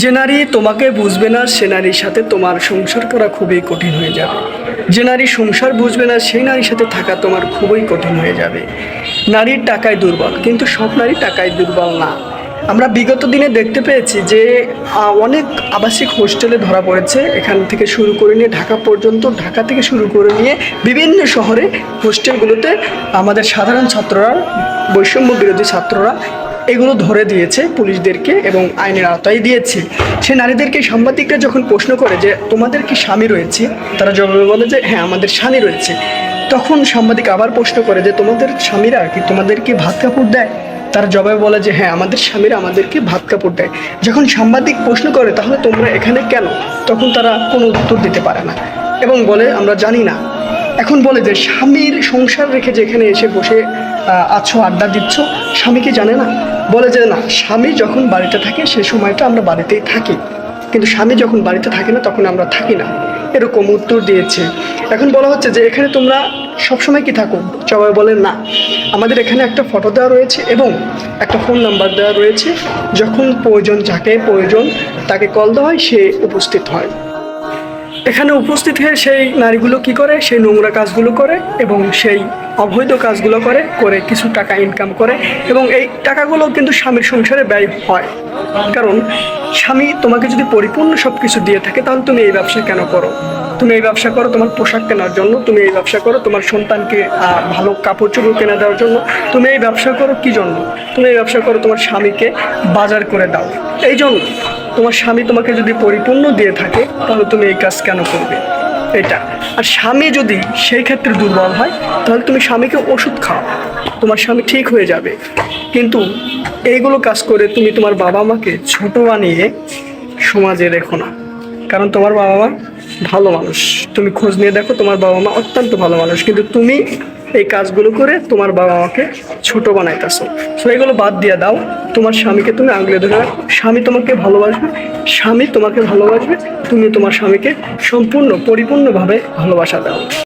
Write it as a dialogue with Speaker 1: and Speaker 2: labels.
Speaker 1: যে নারী তোমাকে বুঝবে না সে নারীর সাথে তোমার সংসার করা খুবই কঠিন হয়ে যাবে। যে নারী সংসার বুঝবে না সেই নারীর সাথে থাকা তোমার খুবই কঠিন হয়ে যাবে। নারীর টাকায় দুর্বল, কিন্তু সব নারী টাকায় দুর্বল না। আমরা বিগত দিনে দেখতে পেয়েছি যে অনেক আবাসিক হোস্টেলে ধরা পড়েছে, এখান থেকে শুরু করে নিয়ে ঢাকা পর্যন্ত, ঢাকা থেকে শুরু করে নিয়ে বিভিন্ন শহরে হোস্টেলগুলোতে আমাদের সাধারণ ছাত্ররা, বৈষম্য বিরোধী ছাত্ররা এগুলো ধরে দিয়েছে পুলিশদেরকে এবং আইনের আওতায় দিয়েছে। সে নারীদেরকে সাংবাদিকরা যখন প্রশ্ন করে যে তোমাদের কি স্বামী রয়েছে, তারা জবাবে বলে যে হ্যাঁ আমাদের স্বামী রয়েছে। তখন সাংবাদিক আবার প্রশ্ন করে যে তোমাদের স্বামীরা কি তোমাদেরকে ভাত কাপড় দেয়? তারা জবাবে বলে যে হ্যাঁ আমাদের স্বামীরা আমাদেরকে ভাত কাপড় দেয়। যখন সাংবাদিক প্রশ্ন করে তাহলে তোমরা এখানে কেন, তখন তারা কোনো উত্তর দিতে পারে না এবং বলে আমরা জানি না। এখন বলে যে স্বামীর সংসার রেখে যেখানে এসে বসে আছো, আড্ডা দিচ্ছ, স্বামী কি জানে না? বলে যে না, স্বামী যখন বাড়িতে থাকে সে সময়টা আমরা বাড়িতেই থাকি, কিন্তু স্বামী যখন বাড়িতে থাকে না তখন আমরা থাকি না, এরকম উত্তর দিয়েছে। এখন বলা হচ্ছে যে এখানে তোমরা সবসময় কি থাকো? সবাই বলে না, আমাদের এখানে একটা ফটো দেওয়া রয়েছে এবং একটা ফোন নাম্বার দেওয়া রয়েছে, যখন প্রয়োজন, যাকে প্রয়োজন তাকে কল দেওয়া হয়, সে উপস্থিত হয়। এখানে উপস্থিত হয়ে সেই নারীগুলো কি করে? সেই নোংরা কাজগুলো করে এবং সেই অবৈধ কাজগুলো করে কিছু টাকা ইনকাম করে এবং এই টাকাগুলো কিন্তু স্বামীর সংসারে ব্যয় হয়। কারণ স্বামী তোমাকে যদি পরিপূর্ণ সব কিছু দিয়ে থাকে তাহলে তুমি এই ব্যবসা কেন করো? তুমি এই ব্যবসা করো তোমার পোশাক কেনার জন্য, তুমি এই ব্যবসা করো তোমার সন্তানকে ভালো কাপড় চোপড় কিনে দেওয়ার জন্য, তুমি এই ব্যবসা করো কী জন্য? তুমি এই ব্যবসা করো তোমার স্বামীকে বাজার করে দাও, এই জন্য। তোমার স্বামী তোমাকে যদি পরিপূর্ণ দিয়ে থাকে তাহলে তুমি এই কাজ কেন করবে? এটা। আর স্বামী যদি সেই ক্ষেত্রে দুর্বল হয় তাহলে তুমি স্বামীকে ওষুধ খাও, তোমার স্বামী ঠিক হয়ে যাবে। কিন্তু এইগুলো কাজ করে তুমি তোমার বাবা মাকে ছোট বানিয়ে সমাজে রেখো না, কারণ তোমার বাবা মা ভালো মানুষ। তুমি খোঁজ নিয়ে দেখো, তোমার বাবা মা অত্যন্ত ভালো মানুষ, কিন্তু তুমি এই কাজগুলো করে তোমার বাবা মাকে ছোট বানাইতেছো। সো এগুলো বাদ দিয়ে দাও, তোমার স্বামীকে তুমি আগলে ধরে রাখো। স্বামী তোমাকে ভালোবাসবে, স্বামী তোমাকে ভালোবাসবে, তুমি তোমার স্বামীকে সম্পূর্ণ পরিপূর্ণভাবে ভালোবাসা দাও।